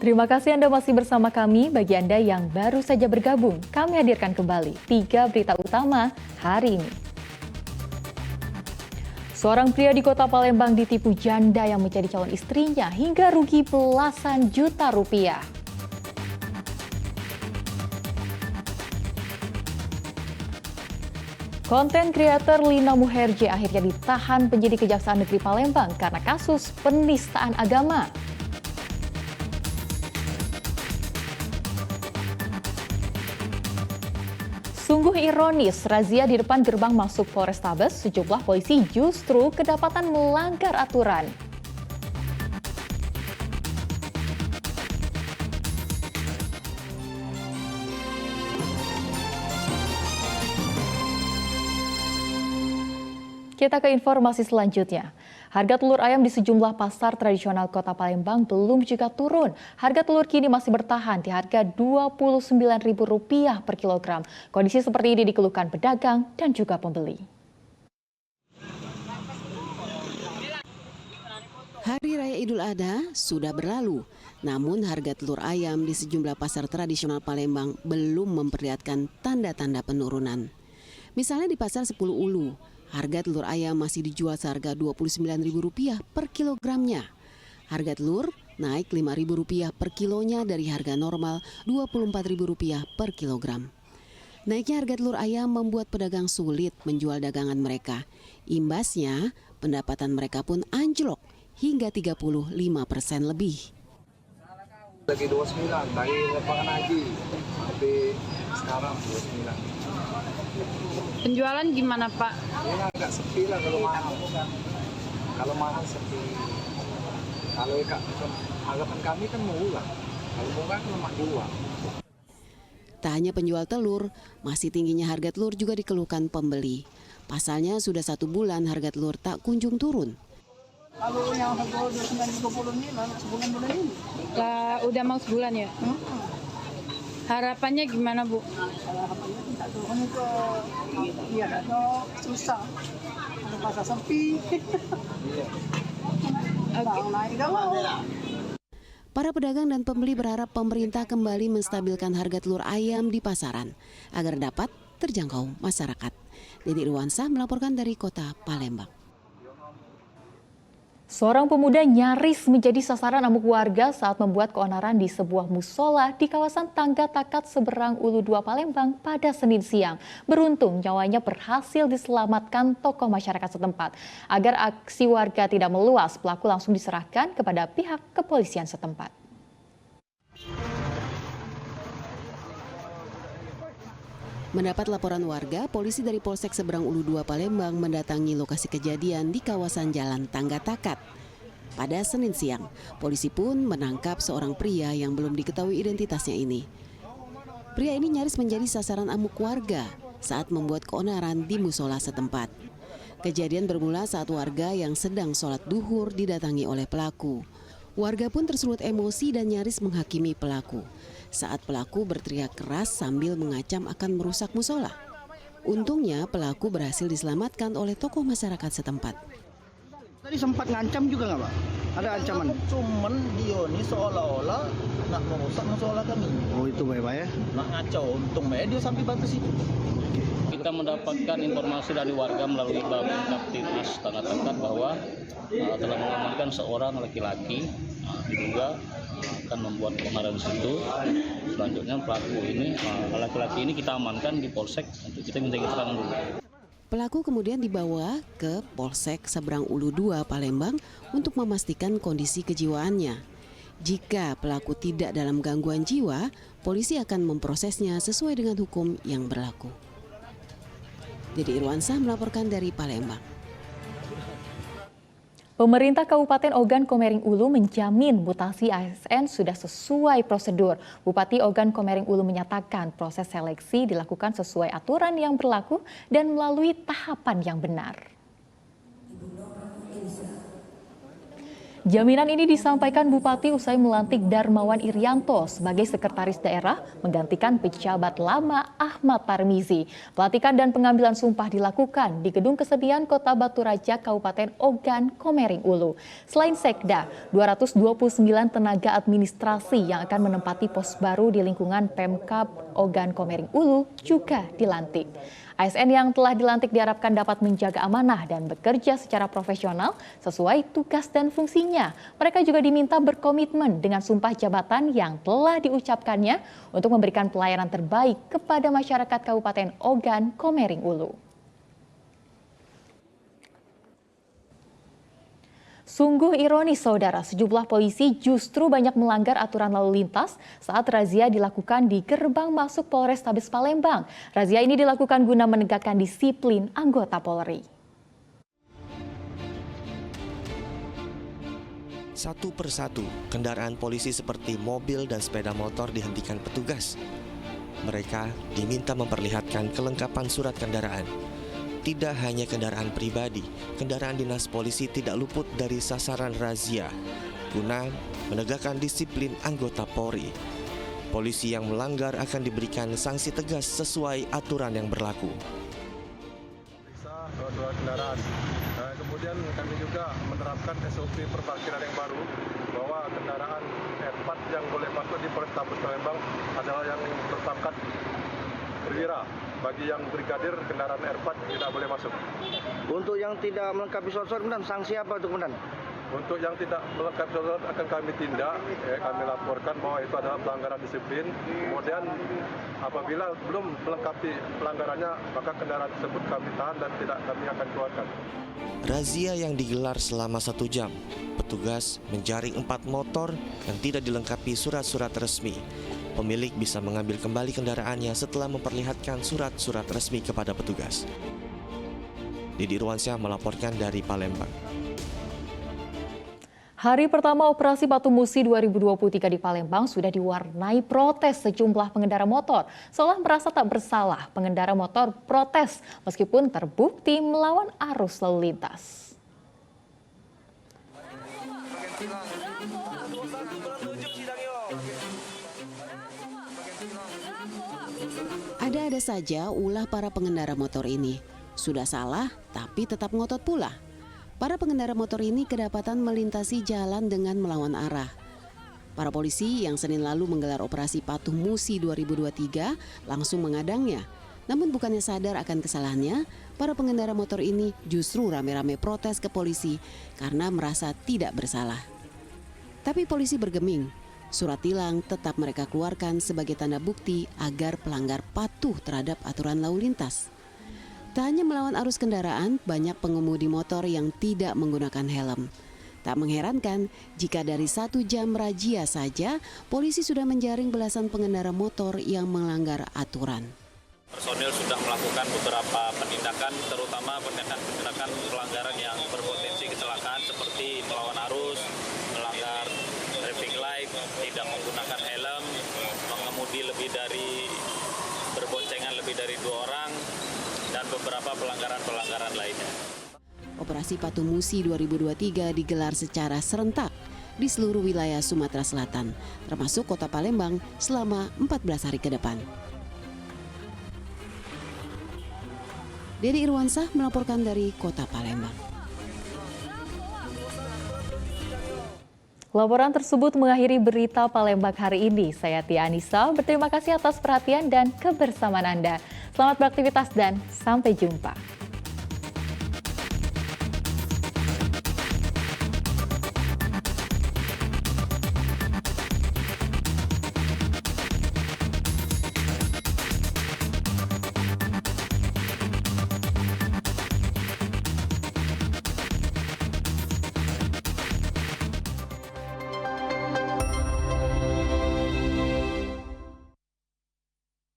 Terima kasih Anda masih bersama kami. Bagi Anda yang baru saja bergabung, kami hadirkan kembali 3 berita utama hari ini. Seorang pria di kota Palembang ditipu janda yang menjadi calon istrinya hingga rugi belasan juta rupiah. Konten kreator Lina Muherje akhirnya ditahan penyidik Kejaksaan Negeri Palembang karena kasus penistaan agama. Sungguh ironis, razia di depan gerbang masuk Polrestabes, sejumlah polisi justru kedapatan melanggar aturan. Kita ke informasi selanjutnya. Harga telur ayam di sejumlah pasar tradisional Kota Palembang belum juga turun. Harga telur kini masih bertahan di harga Rp29.000 per kilogram. Kondisi seperti ini dikeluhkan pedagang dan juga pembeli. Hari Raya Idul Adha sudah berlalu, namun harga telur ayam di sejumlah pasar tradisional Palembang belum memperlihatkan tanda-tanda penurunan. Misalnya di Pasar 10 Ulu, harga telur ayam masih dijual seharga Rp29.000 per kilogramnya. Harga telur naik Rp5.000 per kilonya dari harga normal Rp24.000 per kilogram. Naiknya harga telur ayam membuat pedagang sulit menjual dagangan mereka. Imbasnya, pendapatan mereka pun anjlok hingga 35% lebih. Lagi 29, dari lebaran haji sampai sekarang 29. Penjualan gimana Pak? Ini agak sepi lah kalau mahal. Kalau mahal sepi. Kalau harapan kami kan murah. Kalau murah kan lemak jual. Tak hanya penjual telur, masih tingginya harga telur juga dikeluhkan pembeli. Pasalnya sudah 1 bulan harga telur tak kunjung turun. Kalau yang harga 29.30 ini sebulan ini. Udah mau sebulan ya? Harapannya gimana Bu? Harapannya tidak turun ke biar ada susah. Ada pasar sepi. Bang naik gak mau. Para pedagang dan pembeli berharap pemerintah kembali menstabilkan harga telur ayam di pasaran agar dapat terjangkau masyarakat. Dede Irwansyah melaporkan dari Kota Palembang. Seorang pemuda nyaris menjadi sasaran amuk warga saat membuat keonaran di sebuah musola di kawasan Tangga Takat Seberang Ulu 2 Palembang pada Senin siang. Beruntung nyawanya berhasil diselamatkan tokoh masyarakat setempat. Agar aksi warga tidak meluas, pelaku langsung diserahkan kepada pihak kepolisian setempat. Mendapat laporan warga, polisi dari Polsek Seberang Ulu 2 Palembang mendatangi lokasi kejadian di kawasan Jalan Tangga Takat. Pada Senin siang, polisi pun menangkap seorang pria yang belum diketahui identitasnya ini. Pria ini nyaris menjadi sasaran amuk warga saat membuat keonaran di musola setempat. Kejadian bermula saat warga yang sedang sholat duhur didatangi oleh pelaku. Warga pun tersulut emosi dan nyaris menghakimi pelaku saat pelaku berteriak keras sambil mengancam akan merusak musola. Untungnya pelaku berhasil diselamatkan oleh tokoh masyarakat setempat. Tadi sempat ngancam juga nggak Pak? Ada ancaman? Cuman dia ini seolah-olah nak merusak musola kami. Oh itu Pak ya? Nak ngacau, untung dia sampai batas itu. Kita mendapatkan informasi dari warga melalui Babin Kaptimas Tangga Takat bahwa telah mengamankan seorang laki-laki diduga akan membuat keonaran di situ. Selanjutnya pelaku ini, laki-laki ini kita amankan di Polsek untuk kita minta keterangan dulu. Pelaku kemudian dibawa ke Polsek Seberang Ulu 2 Palembang untuk memastikan kondisi kejiwaannya. Jika pelaku tidak dalam gangguan jiwa, polisi akan memprosesnya sesuai dengan hukum yang berlaku. Dede Irwansyah melaporkan dari Palembang. Pemerintah Kabupaten Ogan Komering Ulu menjamin mutasi ASN sudah sesuai prosedur. Bupati Ogan Komering Ulu menyatakan proses seleksi dilakukan sesuai aturan yang berlaku dan melalui tahapan yang benar. Jaminan ini disampaikan Bupati usai melantik Darmawan Irianto sebagai sekretaris daerah menggantikan pejabat lama Ahmad Tarmizi. Pelantikan dan pengambilan sumpah dilakukan di Gedung Kesenian Kota Batu Raja, Kabupaten Ogan, Komering Ulu. Selain Sekda, 229 tenaga administrasi yang akan menempati pos baru di lingkungan Pemkab Ogan Komering Ulu juga dilantik. ASN yang telah dilantik diharapkan dapat menjaga amanah dan bekerja secara profesional sesuai tugas dan fungsinya. Mereka juga diminta berkomitmen dengan sumpah jabatan yang telah diucapkannya untuk memberikan pelayanan terbaik kepada masyarakat Kabupaten Ogan Komering Ulu. Sungguh ironis, saudara, sejumlah polisi justru banyak melanggar aturan lalu lintas saat razia dilakukan di gerbang masuk Polrestabes Palembang. Razia ini dilakukan guna menegakkan disiplin anggota Polri. Satu persatu, kendaraan polisi seperti mobil dan sepeda motor dihentikan petugas. Mereka diminta memperlihatkan kelengkapan surat kendaraan. Tidak hanya kendaraan pribadi, kendaraan dinas polisi tidak luput dari sasaran razia guna menegakkan disiplin anggota Polri. Polisi yang melanggar akan diberikan sanksi tegas sesuai aturan yang berlaku. Periksa surat kendaraan. Nah, kemudian kami juga menerapkan SOP perparkiran yang baru bahwa kendaraan R4 yang boleh masuk di Polrestabes Palembang adalah yang berpangkat perwira. Bagi yang brigadir, kendaraan R4 tidak boleh masuk. Untuk yang tidak melengkapi surat-surat, kemudian sanksi apa itu kemudian? Untuk yang tidak melengkapi surat akan kami tindak, kami laporkan bahwa itu adalah pelanggaran disiplin. Kemudian apabila belum melengkapi pelanggarannya, maka kendaraan tersebut kami tahan dan tidak kami akan keluarkan. Razia yang digelar selama 1 jam, petugas menjaring 4 motor yang tidak dilengkapi surat-surat resmi. Pemilik bisa mengambil kembali kendaraannya setelah memperlihatkan surat-surat resmi kepada petugas. Didi Irwansyah melaporkan dari Palembang. Hari pertama operasi Patuh Musi 2023 di Palembang sudah diwarnai protes sejumlah pengendara motor. Seolah merasa tak bersalah, pengendara motor protes meskipun terbukti melawan arus lalu lintas. Ada-ada saja ulah para pengendara motor ini. Sudah salah, tapi tetap ngotot pula. Para pengendara motor ini kedapatan melintasi jalan dengan melawan arah. Para polisi yang Senin lalu menggelar operasi Patuh Musi 2023 langsung mengadangnya. Namun bukannya sadar akan kesalahannya, para pengendara motor ini justru rame-rame protes ke polisi karena merasa tidak bersalah. Tapi polisi bergeming. Surat tilang tetap mereka keluarkan sebagai tanda bukti agar pelanggar patuh terhadap aturan lalu lintas. Tak hanya melawan arus kendaraan, banyak pengemudi motor yang tidak menggunakan helm. Tak mengherankan jika dari 1 jam razia saja, polisi sudah menjaring belasan pengendara motor yang melanggar aturan. Personil sudah melakukan beberapa penindakan, terutama penindakan pelanggaran yang berpotensi kecelakaan seperti melawan arus, melanggar traffic light, tidak menggunakan helm, mengemudi berboncengan lebih dari 2 orang, dan beberapa pelanggaran lainnya. Operasi Patuh Musi 2023 digelar secara serentak di seluruh wilayah Sumatera Selatan, termasuk Kota Palembang selama 14 hari ke depan. Didi Irwansyah melaporkan dari Kota Palembang. Laporan tersebut mengakhiri berita Palembang hari ini. Saya Tia Anissa, berterima kasih atas perhatian dan kebersamaan Anda. Selamat beraktivitas dan sampai jumpa.